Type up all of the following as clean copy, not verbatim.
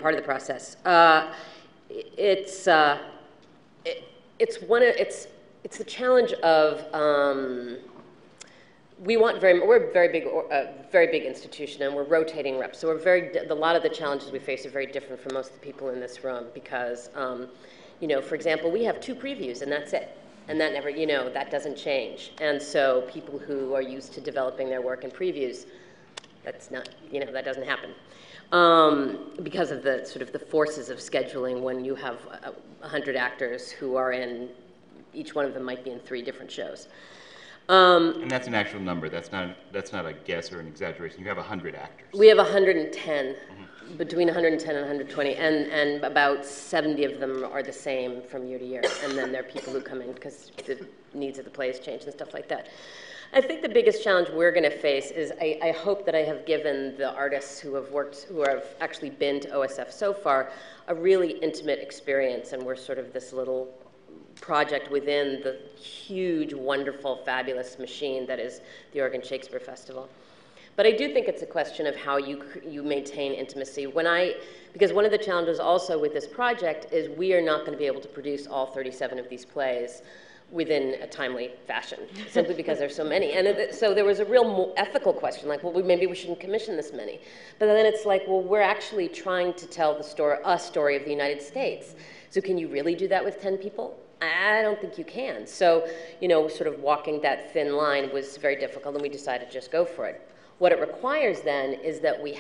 part of the process. It's the challenge of we're a very big institution, and we're rotating reps. So a lot of the challenges we face are very different from most of the people in this room because, for example, we have 2 previews and that's it. And that never, that doesn't change. And so people who are used to developing their work in previews, that's not, that doesn't happen. Because of the sort of the forces of scheduling when you have 100 actors who are each one of them might be in 3 different shows. And that's an actual number. That's not a guess or an exaggeration. You have 100 actors. We have 110, between 110 and 120, and about 70 of them are the same from year to year. And then there are people who come in because the needs of the plays change and stuff like that. I think the biggest challenge we're going to face is I hope that I have given the artists who have actually been to OSF so far a really intimate experience, and we're sort of this little project within the huge, wonderful, fabulous machine that is the Oregon Shakespeare Festival. But I do think it's a question of how you maintain intimacy. Because one of the challenges also with this project is we are not going to be able to produce all 37 of these plays within a timely fashion, simply because there's so many. And so there was a real ethical question, like, well, maybe we shouldn't commission this many. But then it's like, well, we're actually trying to tell a story of the United States. So can you really do that with 10 people? I don't think you can. So, sort of walking that thin line was very difficult, and we decided to just go for it. What it requires then is that we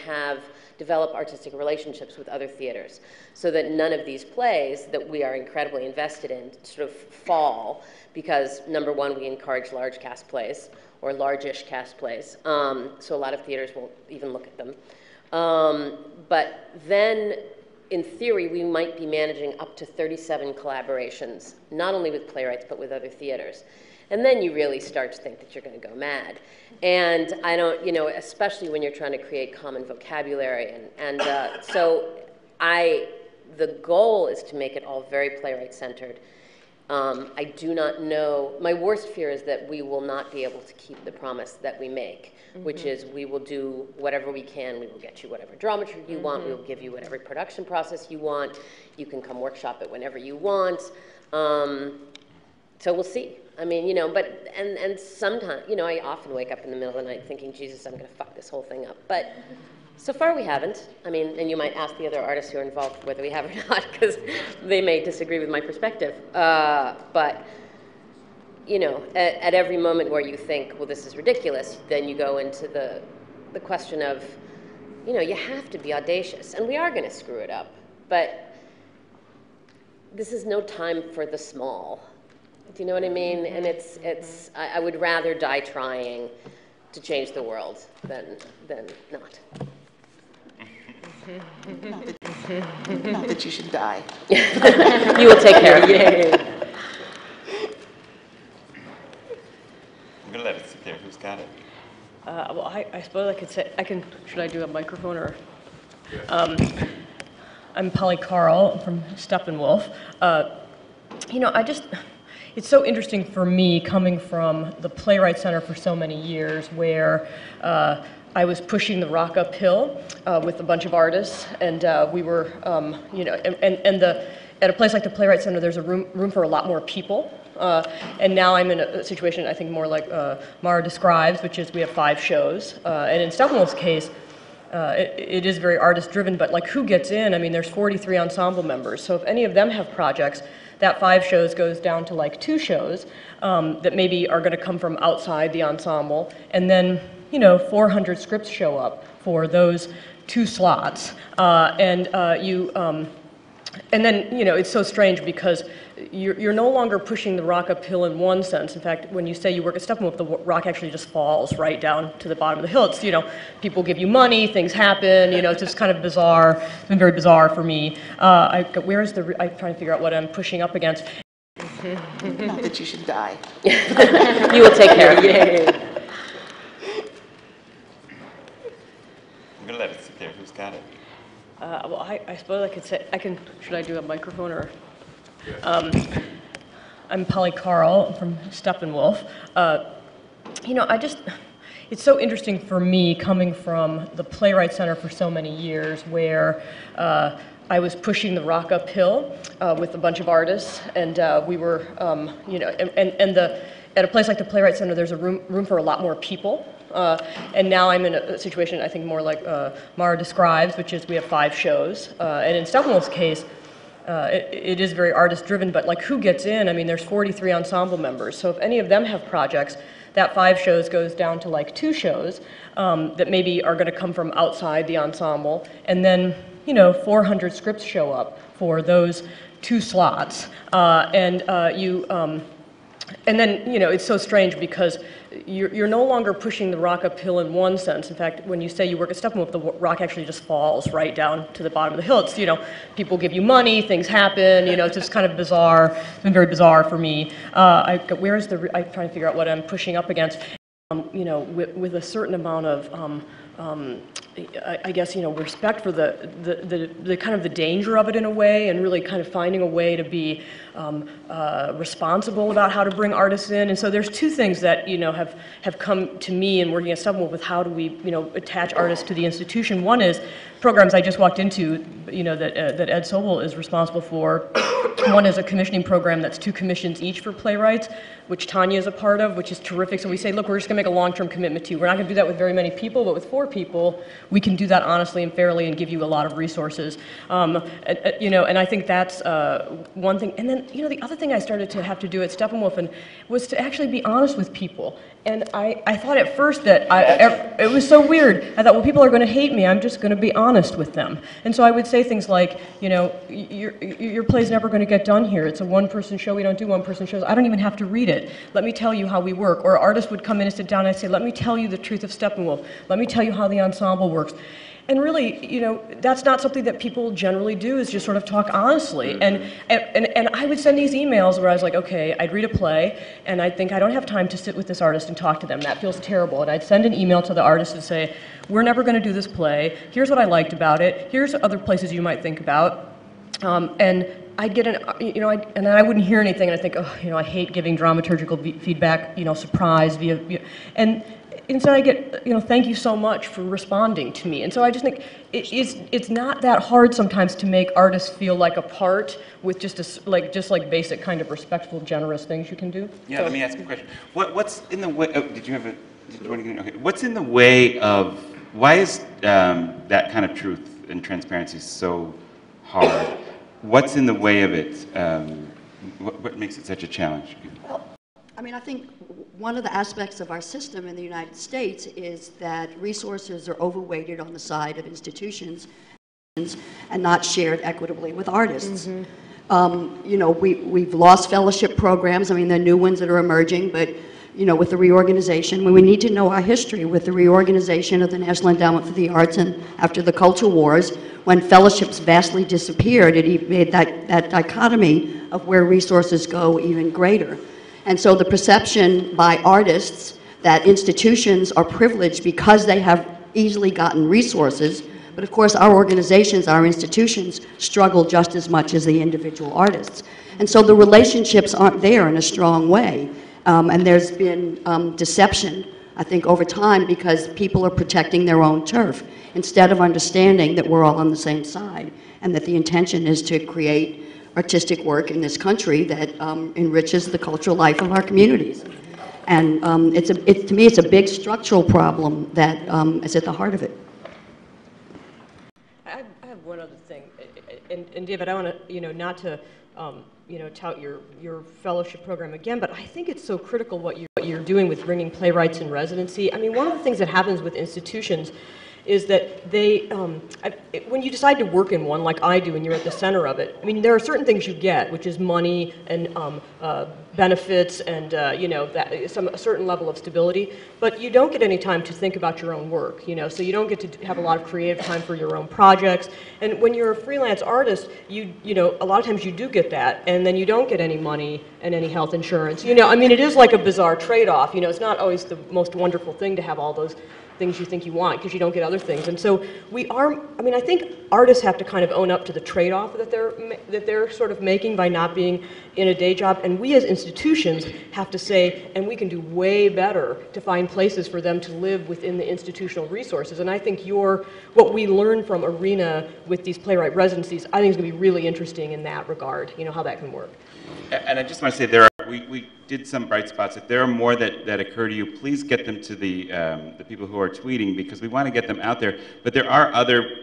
develop artistic relationships with other theaters so that none of these plays that we are incredibly invested in sort of fall because, number one, we encourage large cast plays or large-ish cast plays. So a lot of theaters won't even look at them. But then, in theory, we might be managing up to 37 collaborations, not only with playwrights, but with other theaters. And then you really start to think that you're going to go mad. And I don't, especially when you're trying to create common vocabulary. The goal is to make it all very playwright-centered. I do not know, my worst fear is that we will not be able to keep the promise that we make, which is we will do whatever we can. We will get you whatever dramaturgy you want. We will give you whatever production process you want. You can come workshop it whenever you want. So we'll see. I mean, but, and sometimes, I often wake up in the middle of the night thinking, Jesus, I'm going to fuck this whole thing up. But so far we haven't. I mean, and you might ask the other artists who are involved whether we have or not, because they may disagree with my perspective. But, at every moment where you think, well, this is ridiculous, then you go into the question of, you have to be audacious. And we are going to screw it up. But this is no time for the small. Do you know what I mean? And I would rather die trying to change the world than not. Not that you should die. You will take care of it. I'm gonna let it sit there. Who's got it? Well, I suppose I could say, should I do a microphone or? I'm Polly Carl from Steppenwolf. It's so interesting for me coming from the Playwright Center for so many years where I was pushing the rock uphill with a bunch of artists, and we were, at a place like the Playwright Center, there's a room for a lot more people. And now I'm in a situation, I think, more like Mara describes, which is we have 5 shows. And in Steppenwolf's case, it is very artist-driven, but like who gets in? I mean, there's 43 ensemble members. So if any of them have projects, that 5 shows goes down to like 2 shows that maybe are going to come from outside the ensemble. And then, 400 scripts show up for those 2 slots. And then, it's so strange because you're no longer pushing the rock uphill in one sense. In fact, when you say you work at Steppenwolf, the rock actually just falls right down to the bottom of the hill. It's, people give you money, things happen, it's just kind of bizarre. It's been very bizarre for me. I'm trying to figure out what I'm pushing up against. Not that you should die. You will take care of it. I'm gonna let it sit there. Who's got it? Well, I suppose I could say, should I do a microphone or? I'm Polly Carl from Steppenwolf. It's so interesting for me coming from the Playwright Center for so many years where I was pushing the rock uphill with a bunch of artists, and we were, at a place like the Playwright Center, there's a room for a lot more people. And now I'm in a situation I think more like Mara describes, which is we have 5 shows. And in Steppenwolf's case, it is very artist-driven, but like who gets in? I mean, there's 43 ensemble members, so if any of them have projects, that 5 shows goes down to like 2 shows that maybe are going to come from outside the ensemble, and then 400 scripts show up for those 2 slots, and then, it's so strange because you're no longer pushing the rock uphill in one sense. In fact, when you say you work at Steppenwolf, the rock actually just falls right down to the bottom of the hill. It's, people give you money, things happen, it's just kind of bizarre. It's been very bizarre for me. I'm trying to figure out what I'm pushing up against. With a certain amount of, I guess, respect for the kind of the danger of it in a way, and really kind of finding a way to be responsible about how to bring artists in. And so there's 2 things that, have come to me in working at Steppenwolf with how do we, attach artists to the institution. One is programs I just walked into, that Ed Sobel is responsible for. One is a commissioning program that's 2 commissions each for playwrights, which Tanya is a part of, which is terrific. So we say, look, we're just going to make a long-term commitment to you. We're not going to do that with very many people, but with 4 people, we can do that honestly and fairly and give you a lot of resources. And I think that's one thing. And then, the other thing I started to have to do at Steppenwolf was to actually be honest with people. And I thought at first that it was so weird. I thought, well, people are going to hate me. I'm just going to be honest with them. And so I would say things like, your play's never going to get done here. It's a 1-person show. We don't do 1-person shows. I don't even have to read it. Let me tell you how we work. Or artists would come in and sit down and I'd say, let me tell you the truth of Steppenwolf. Let me tell you how the ensemble works. And really, that's not something that people generally do, is just sort of talk honestly. And I would send these emails where I was like, okay, I'd read a play, and I'd think, I don't have time to sit with this artist and talk to them. That feels terrible. And I'd send an email to the artist and say, we're never going to do this play. Here's what I liked about it. Here's other places you might think about. And I'd get and then I wouldn't hear anything, and I think, oh, I hate giving dramaturgical feedback, surprise and instead I get, thank you so much for responding to me. And so I just think it's not that hard sometimes to make artists feel like a part with just like basic kind of respectful, generous things you can do. Yeah, so, let me ask a question. What's in the way? Oh, did you want to get? Okay. What's in the way of? Why is that kind of truth and transparency so hard? What's in the way of it? What makes it such a challenge? Well, I think one of the aspects of our system in the United States is that resources are overweighted on the side of institutions and not shared equitably with artists. Mm-hmm. We've lost fellowship programs. There are new ones that are emerging, but with the reorganization, we need to know our history with the reorganization of the National Endowment for the Arts and after the Culture Wars, when fellowships vastly disappeared, it made that dichotomy of where resources go even greater. And so the perception by artists that institutions are privileged because they have easily gotten resources, but of course our organizations, our institutions, struggle just as much as the individual artists. And so the relationships aren't there in a strong way. And there's been deception, I think, over time because people are protecting their own turf instead of understanding that we're all on the same side and that the intention is to create artistic work in this country that enriches the cultural life of our communities. And to me, it's a big structural problem that is at the heart of it. I have one other thing, and David, I want to, not to, tout your fellowship program again, but I think it's so critical what you're doing with bringing playwrights in residency. One of the things that happens with institutions is that they, when you decide to work in one, like I do, and you're at the center of it, there are certain things you get, which is money and benefits and, a certain level of stability, but you don't get any time to think about your own work, so you don't get to have a lot of creative time for your own projects. And when you're a freelance artist, a lot of times you do get that, and then you don't get any money and any health insurance. It is like a bizarre trade-off. It's not always the most wonderful thing to have all those things you think you want because you don't get other things. And so I think artists have to kind of own up to the trade-off that they're sort of making by not being in a day job, and we as institutions have to say, and we can do way better to find places for them to live within the institutional resources. And I think what we learn from ARENA with these playwright residencies, I think is going to be really interesting in that regard, how that can work. And I just want to say, we did some bright spots. If there are more that occur to you, please get them to the people who are tweeting, because we want to get them out there. But there are other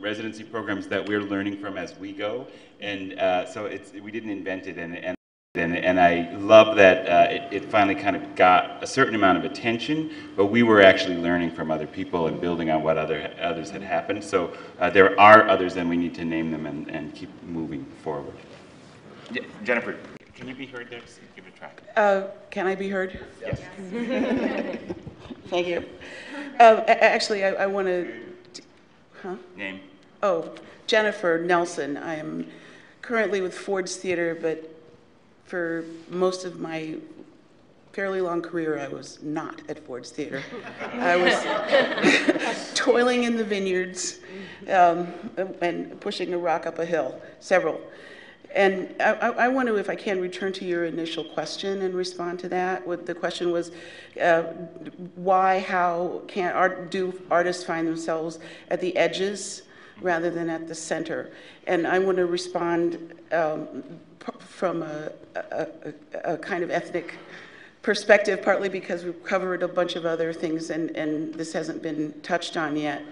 residency programs that we're learning from as we go, and so we didn't invent it. And I love that it finally kind of got a certain amount of attention, but we were actually learning from other people and building on what others had happened. So there are others, and we need to name them and keep moving forward. Yeah, Jennifer, can you be heard there? Just give it a try. Can I be heard? Yes. Thank you. Actually, I want to, Name. Oh, Jennifer Nelson. I am currently with Ford's Theater, but for most of my fairly long career, I was not at Ford's Theater. I was toiling in the vineyards and pushing a rock up a hill, several. And I want to, if I can, return to your initial question and respond to that. The question was, how do artists find themselves at the edges rather than at the center? And I want to respond from a kind of ethnic perspective, partly because we've covered a bunch of other things and this hasn't been touched on yet.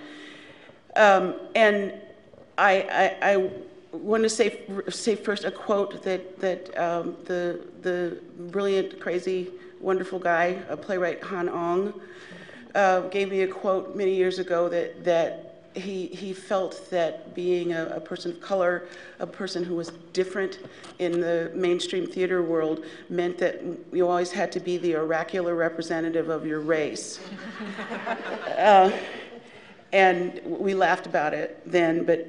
And I want to say first a quote that the brilliant, crazy, wonderful guy, a playwright Han Ong, gave me a quote many years ago that he felt that being a person of color, a person who was different in the mainstream theater world, meant that you always had to be the oracular representative of your race. And we laughed about it then, but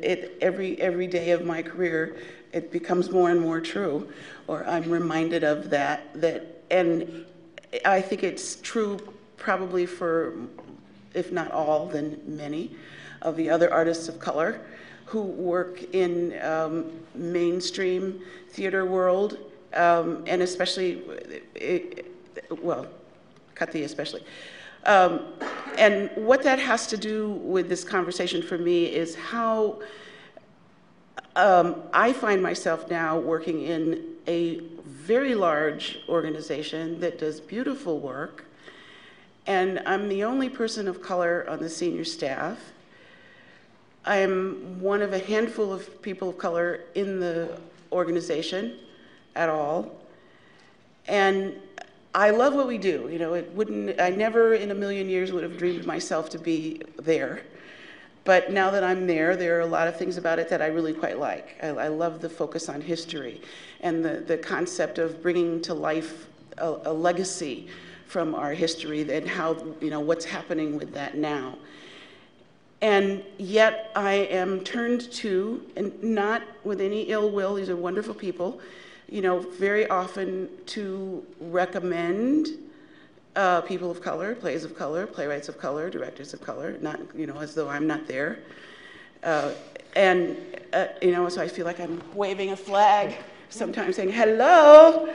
every day of my career, it becomes more and more true, or I'm reminded of that. And I think it's true probably for, if not all, then many of the other artists of color who work in mainstream theater world, and especially, well, cut the especially. And what that has to do with this conversation for me is how I find myself now working in a very large organization that does beautiful work, and I'm the only person of color on the senior staff. I'm one of a handful of people of color in the organization at all, and I love what we do. I never in a million years would have dreamed myself to be there. But now that I'm there are a lot of things about it that I really quite like. I love the focus on history and the concept of bringing to life a legacy from our history and how, what's happening with that now. And yet I am turned to, and not with any ill will, these are wonderful people, very often to recommend people of color, plays of color, playwrights of color, directors of color, not, as though I'm not there. So I feel like I'm waving a flag, sometimes saying, hello,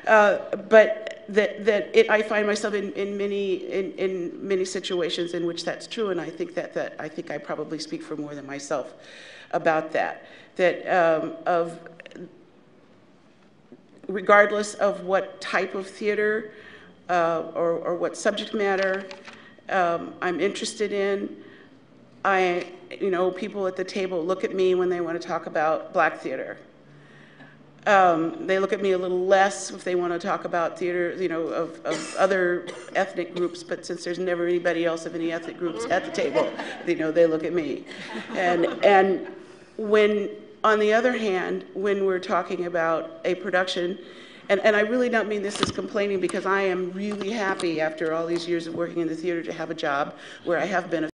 but I find myself in many situations in which that's true, and I think that I probably speak for more than myself about that. Regardless of what type of theater or what subject matter I'm interested in, people at the table look at me when they want to talk about Black theater. They look at me a little less if they want to talk about theater, of other ethnic groups, but since there's never anybody else of any ethnic groups at the table, they look at me. And when, on the other hand, when we're talking about a production, and I really don't mean this as complaining, because I am really happy after all these years of working in the theater to have a job where I have been